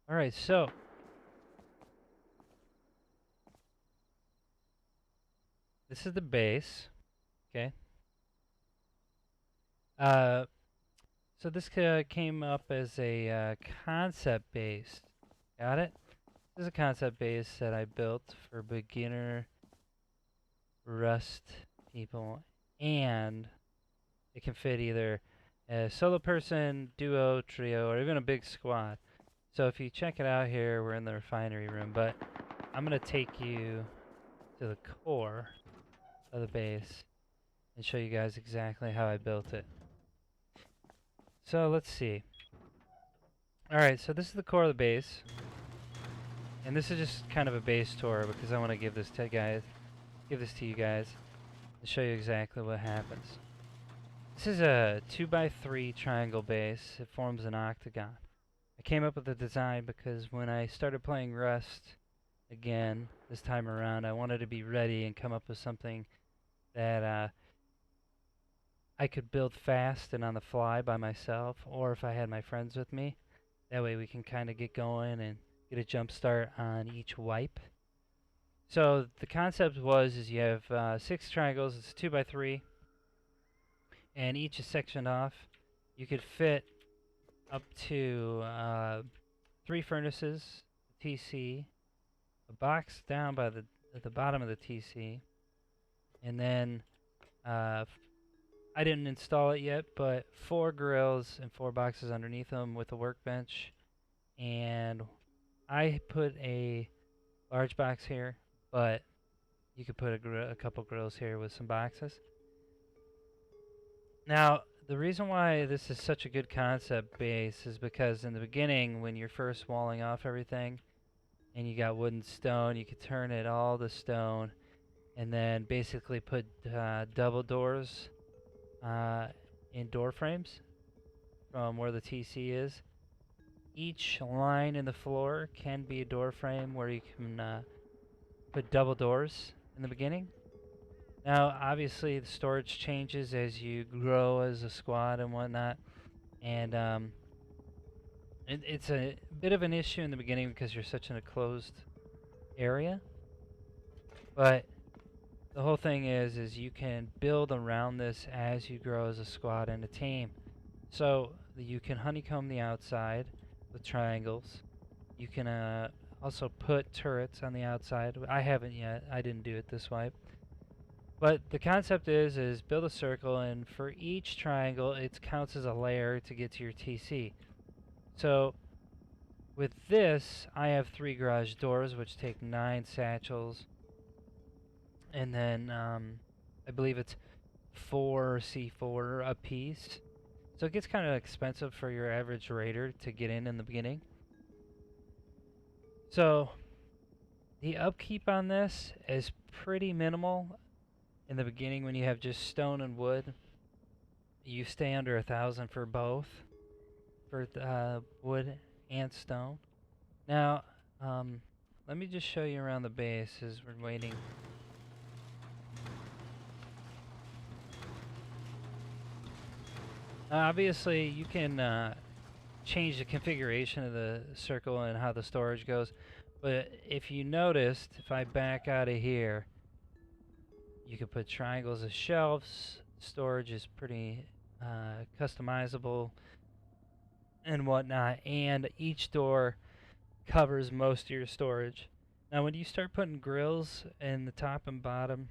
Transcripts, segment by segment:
Alright, so this is the base. Okay. Uh, so this came up as a concept base. Got it? This is a concept base that I built for beginner Rust people, and it can fit either a solo person, duo, trio, or even a big squad. So if you check it out here, we're in the refinery room, but I'm going to take you to the core of the base and show you guys exactly how I built it. So let's see. Alright, so this is the core of the base. And this is just kind of a base tour because I want to give this to you guys to show you exactly what happens. This is a 2x3 triangle base. It forms an octagon. I came up with the design because when I started playing Rust again this time around, I wanted to be ready and come up with something that I could build fast and on the fly by myself, or if I had my friends with me. That way we can kind of get going and get a jump start on each wipe. So the concept is you have 6 triangles. It's 2x3, and each is sectioned off. You could fit up to 3 furnaces, TC, a box down by at the bottom of the TC, and then I didn't install it yet, but 4 grills and 4 boxes underneath them with a workbench, and I put a large box here, but you could put a couple grills here with some boxes. Now, the reason why this is such a good concept base is because in the beginning, when you're first walling off everything, and you got wood and stone, you could turn it all to stone, and then basically put double doors in door frames from where the TC is. Each line in the floor can be a door frame where you can put double doors in the beginning. Now, obviously, the storage changes as you grow as a squad and whatnot, and it's a bit of an issue in the beginning because you're such in a closed area. But the whole thing is you can build around this as you grow as a squad and a team. So you can honeycomb the outside with triangles. You can also put turrets on the outside. I haven't yet. I didn't do it this way. But the concept is build a circle, and for each triangle, it counts as a layer to get to your TC. So with this, I have 3 garage doors, which take 9 satchels, and then I believe it's 4 C4 a piece. So it gets kind of expensive for your average raider to get in the beginning. So the upkeep on this is pretty minimal. In the beginning, when you have just stone and wood, you stay under 1,000 for both, for wood and stone. Now, let me just show you around the base as we're waiting. Obviously, you can change the configuration of the circle and how the storage goes, but if you noticed, if I back out of here, you can put triangles as shelves. Storage is pretty customizable and whatnot, and each door covers most of your storage. Now, when you start putting grills in the top and bottom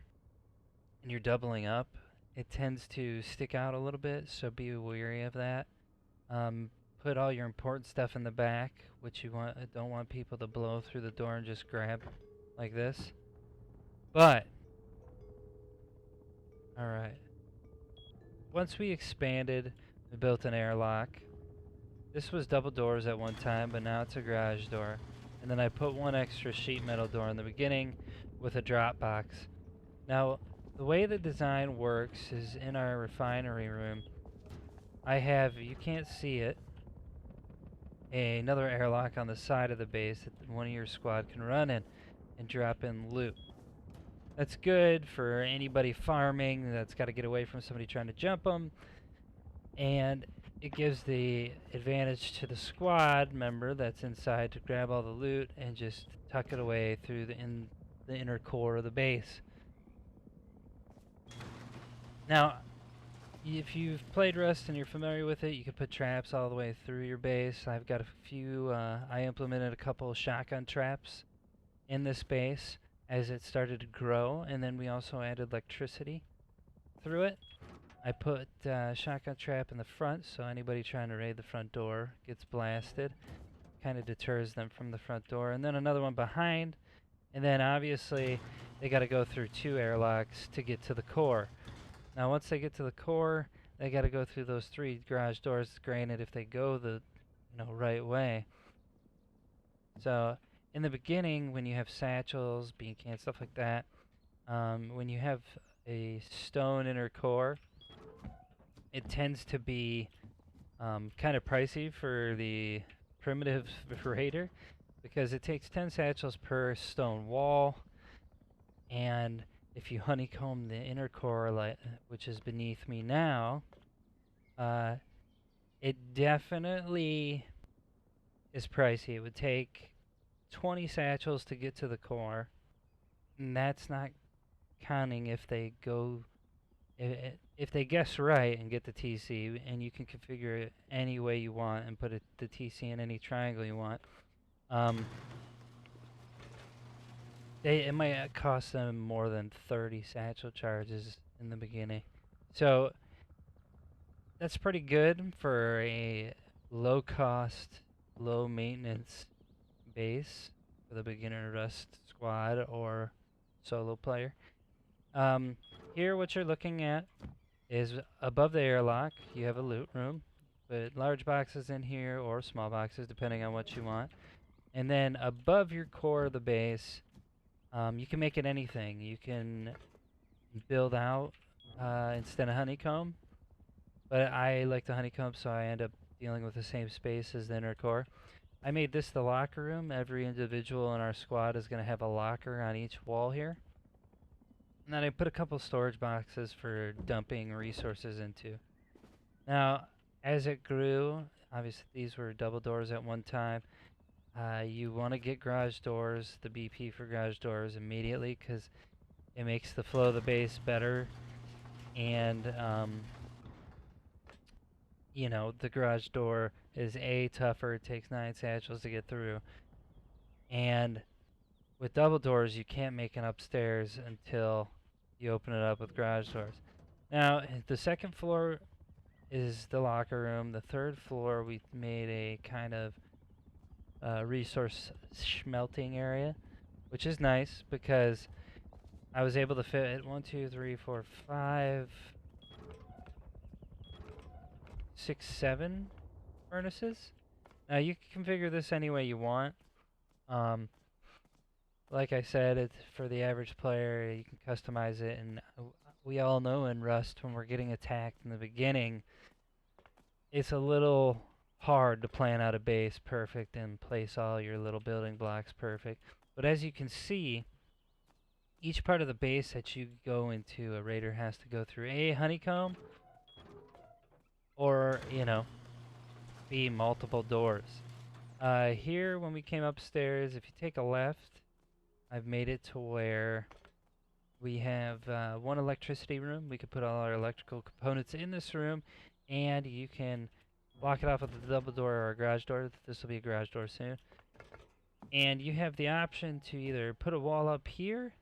and you're doubling up, it tends to stick out a little bit, so be wary of that. Put all your important stuff in the back, which you don't want people to blow through the door and just grab like this. But all right. Once we expanded, we built an airlock. This was double doors at one time, but now it's a garage door. And then I put 1 extra sheet metal door in the beginning with a drop box. Now, the way the design works is in our refinery room, I have, you can't see it, another airlock on the side of the base that one of your squad can run in and drop in loot. That's good for anybody farming that's got to get away from somebody trying to jump them. And it gives the advantage to the squad member that's inside to grab all the loot and just tuck it away through the inner core of the base. Now, if you've played Rust and you're familiar with it, you can put traps all the way through your base. I've got a few, I implemented a couple of shotgun traps in this base as it started to grow, and then we also added electricity through it. I put shotgun trap in the front, so anybody trying to raid the front door gets blasted. Kind of deters them from the front door. And then another one behind, and then obviously they got to go through 2 airlocks to get to the core. Now once they get to the core, they got to go through those 3 garage doors, granted if they go the right way. So in the beginning, when you have satchels, bean cans, stuff like that, when you have a stone inner core, it tends to be kind of pricey for the primitive raider because it takes 10 satchels per stone wall, and if you honeycomb the inner core, which is beneath me now, it definitely is pricey. It would take 20 satchels to get to the core, and that's not counting if they go if they guess right and get the TC, and you can configure it any way you want and put the TC in any triangle you want, it might cost them more than 30 satchel charges in the beginning. So that's pretty good for a low cost, low maintenance base for the beginner Rust squad or solo player. Here what you're looking at is above the airlock, you have a loot room. Put large boxes in here or small boxes, depending on what you want. And then above your core of the base, you can make it anything. You can build out instead of honeycomb, but I like the honeycomb, so I end up dealing with the same space as the inner core. I made this the locker room. Every individual in our squad is going to have a locker on each wall here. And then I put a couple storage boxes for dumping resources into. Now, as it grew, obviously these were double doors at one time. You want to get garage doors, the BP for garage doors immediately because it makes the flow of the base better. And, the garage door is tougher. It takes 9 satchels to get through. And with double doors, you can't make an upstairs until you open it up with garage doors. Now, the second floor is the locker room. The third floor, we made a kind of resource smelting area, which is nice because I was able to fit 1, 2, 3, 4, 5, 6, 7 furnaces. Now you can configure this any way you want. Like I said, it's for the average player. You can customize it, and we all know in Rust when we're getting attacked in the beginning, it's a little hard to plan out a base perfect and place all your little building blocks perfect. But as you can see, each part of the base that you go into, a raider has to go through a honeycomb or, be multiple doors. Here, when we came upstairs, if you take a left, I've made it to where we have one electricity room. We could put all our electrical components in this room, and you can block it off with a double door or a garage door. This will be a garage door soon. And you have the option to either put a wall up here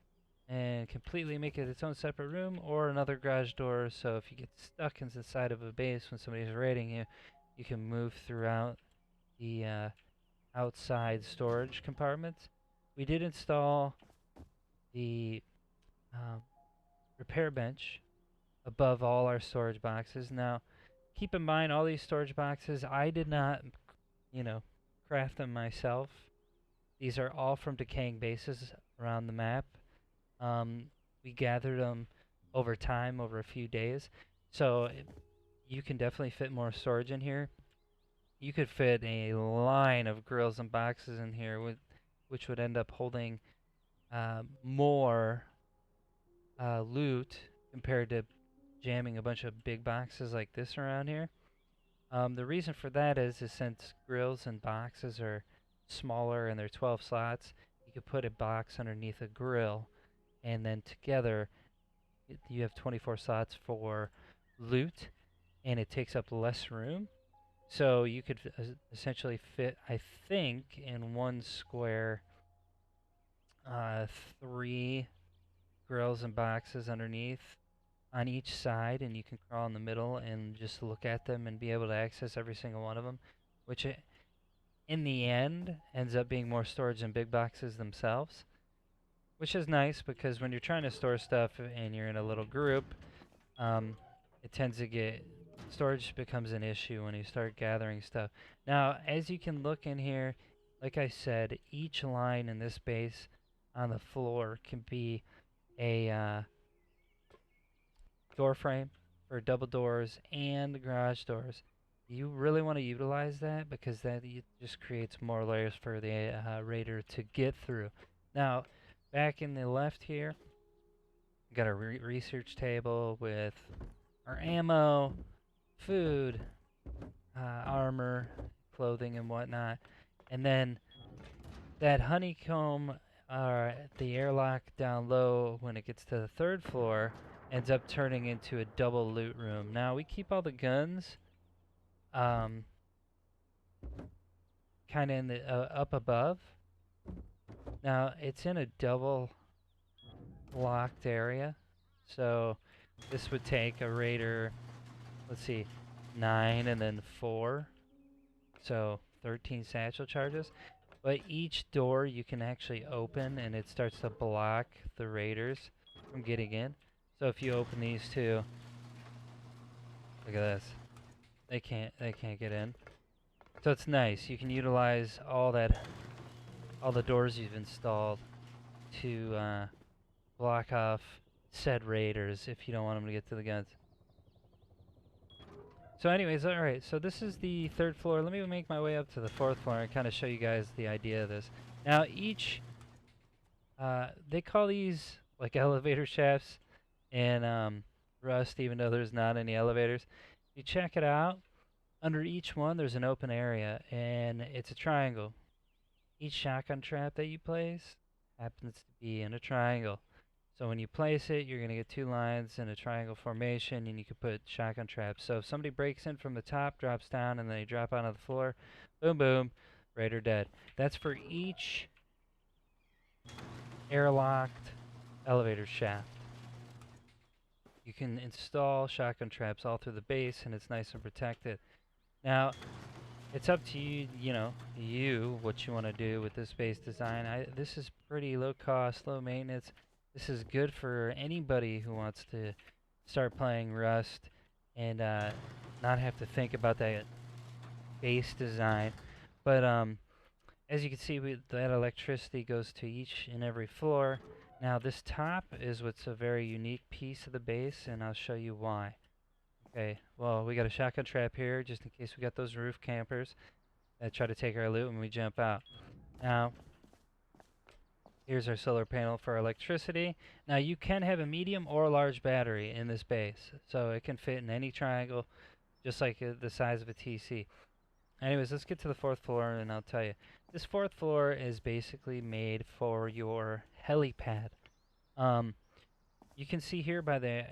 and completely make it its own separate room, or another garage door, so if you get stuck inside of a base when somebody's raiding you, you can move throughout the outside storage compartments. We did install the repair bench above all our storage boxes. Now, keep in mind, all these storage boxes, I did not, craft them myself. These are all from decaying bases around the map. We gathered them over time, over a few days. So you can definitely fit more storage in here. You could fit a line of grills and boxes in here, which would end up holding more loot compared to jamming a bunch of big boxes like this around here. The reason for that is since grills and boxes are smaller and they're 12 slots, you could put a box underneath a grill, and then together you have 24 slots for loot, and it takes up less room. So you could essentially fit, I think, in one square, uh, 3 grills and boxes underneath on each side, and you can crawl in the middle and just look at them and be able to access every single one of them, which in the end ends up being more storage than big boxes themselves, which is nice because when you're trying to store stuff and you're in a little group, um, it tends to get storage becomes an issue when you start gathering stuff. Now, as you can look in here, like I said, each line in this base on the floor can be a door frame for double doors and garage doors. You really want to utilize that because that just creates more layers for the raider to get through. Now, back in the left here, we got a research table with our ammo, food, armor, clothing, and whatnot. And then that honeycomb, the airlock down low when it gets to the 3rd floor, ends up turning into a double loot room. Now we keep all the guns um, kind of in the up above. Now it's in a double locked area, so this would take a raider, let's see, 9 and then 4, so 13 satchel charges. But each door you can actually open and it starts to block the raiders from getting in. So if you open these two, look at this. They can't get in. So it's nice. You can utilize all the doors you've installed to block off said raiders if you don't want them to get to the guns. So anyways, alright, so this is the 3rd floor. Let me make my way up to the 4th floor and kind of show you guys the idea of this. Now they call these like elevator shafts in Rust, even though there's not any elevators. You check it out, under each one there's an open area, and it's a triangle. Each shotgun trap that you place happens to be in a triangle. So when you place it, you're going to get 2 lines in a triangle formation, and you can put shotgun traps. So if somebody breaks in from the top, drops down, and they drop onto the floor, boom, boom, raider dead. That's for each airlocked elevator shaft. You can install shotgun traps all through the base, and it's nice and protected. Now, it's up to you, what you want to do with this base design. This is pretty low cost, low maintenance. This is good for anybody who wants to start playing Rust and not have to think about that base design. But as you can see, that electricity goes to each and every floor. Now this top is what's a very unique piece of the base, and I'll show you why. Okay, well, we got a shotgun trap here just in case we got those roof campers that try to take our loot when we jump out. Now, here's our solar panel for electricity. Now you can have a medium or a large battery in this base, so it can fit in any triangle, just like the size of a TC. Anyways, let's get to the 4th floor and I'll tell you. This 4th floor is basically made for your helipad. You can see here by the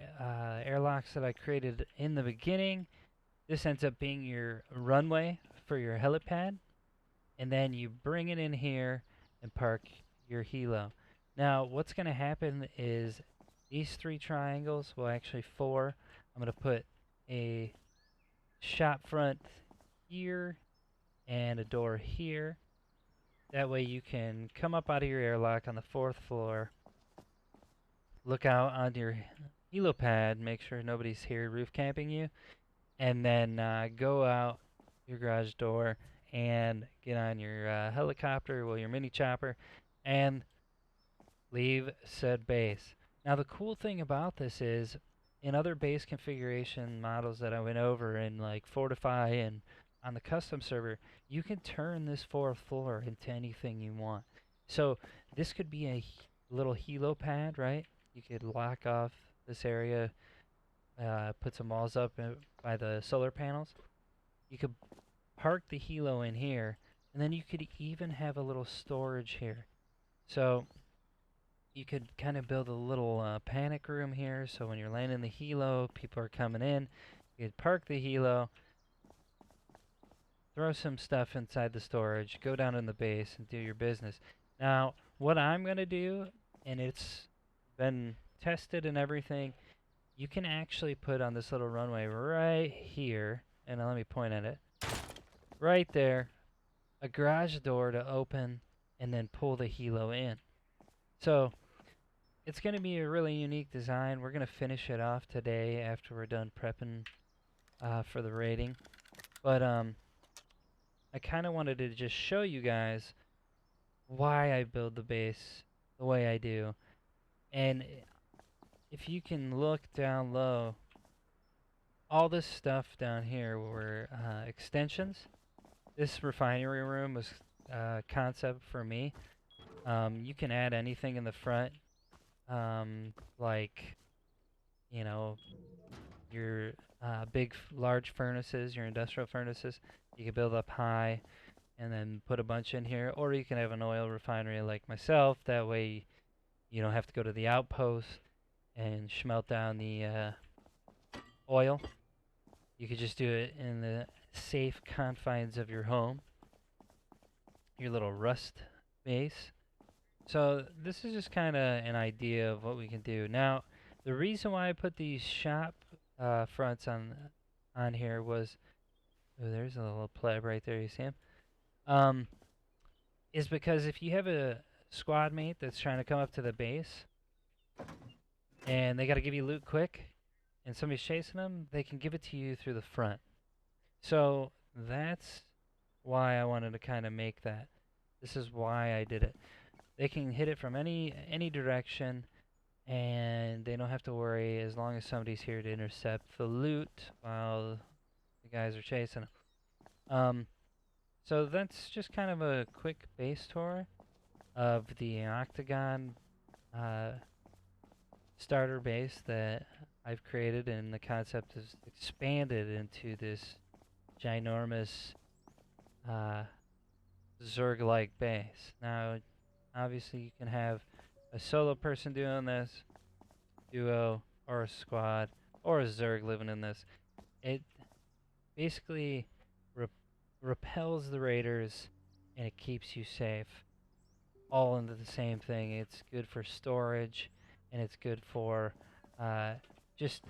airlocks that I created in the beginning, this ends up being your runway for your helipad, and then you bring it in here and park your helo. Now, what's going to happen is these 3 triangles, well actually 4, I'm going to put a shop front here and a door here. That way you can come up out of your airlock on the 4th floor, look out on your helipad, make sure nobody's here roof camping you, and then go out your garage door and get on your helicopter, well, your mini chopper, and leave said base. Now the cool thing about this is, in other base configuration models that I went over in like Fortify and on the custom server, you can turn this 4th floor into anything you want. So this could be a little helo pad, right? You could lock off this area, put some walls up by the solar panels, You could park the helo in here, and then you could even have a little storage here. So you could kind of build a little panic room here, so when you're landing the helo, people are coming in, you could park the helo, throw some stuff inside the storage, go down in the base, and do your business. Now, what I'm going to do, and it's been tested and everything, you can actually put on this little runway right here, and let me point at it, right there, a garage door to open and then pull the helo in. So it's going to be a really unique design. We're going to finish it off today after we're done prepping for the raiding. But I kind of wanted to just show you guys why I build the base the way I do. And if you can look down low, all this stuff down here were extensions. This refinery room was a concept for me. You can add anything in the front, like, you know, your large furnaces, your industrial furnaces. You can build up high and then put a bunch in here, or you can have an oil refinery like myself. That way you don't have to go to the outpost and smelt down the oil. You could just do it in the safe confines of your home, your little rust base. So this is just kind of an idea of what we can do. Now, the reason why I put these shop fronts on here was, oh, there's a little pleb right there. You see him? Is because if you have a squad mate that's trying to come up to the base and they got to give you loot quick, and somebody's chasing them, they can give it to you through the front. So that's why I wanted to kind of make that. This is why I did it. They can hit it from any direction, and they don't have to worry as long as somebody's here to intercept the loot while the guys are chasing them. So that's just kind of a quick base tour of the octagon starter base that I've created, and the concept is expanded into this ginormous Zerg-like base. Now, obviously, you can have a solo person doing this, duo, or a squad, or a Zerg living in this. It basically repels the raiders, and it keeps you safe. All into the same thing. It's good for storage, and it's good for just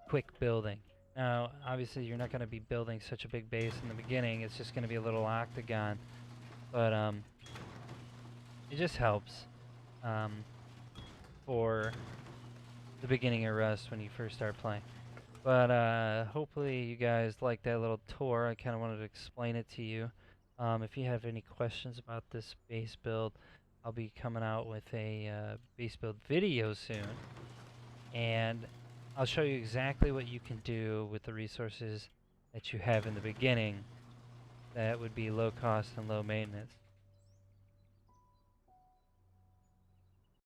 quick building. Now, obviously, you're not going to be building such a big base in the beginning. It's just going to be a little octagon. But it just helps for the beginning of Rust when you first start playing. But hopefully you guys like that little tour. I kind of wanted to explain it to you. If you have any questions about this base build, I'll be coming out with a base build video soon. And I'll show you exactly what you can do with the resources that you have in the beginning that would be low cost and low maintenance.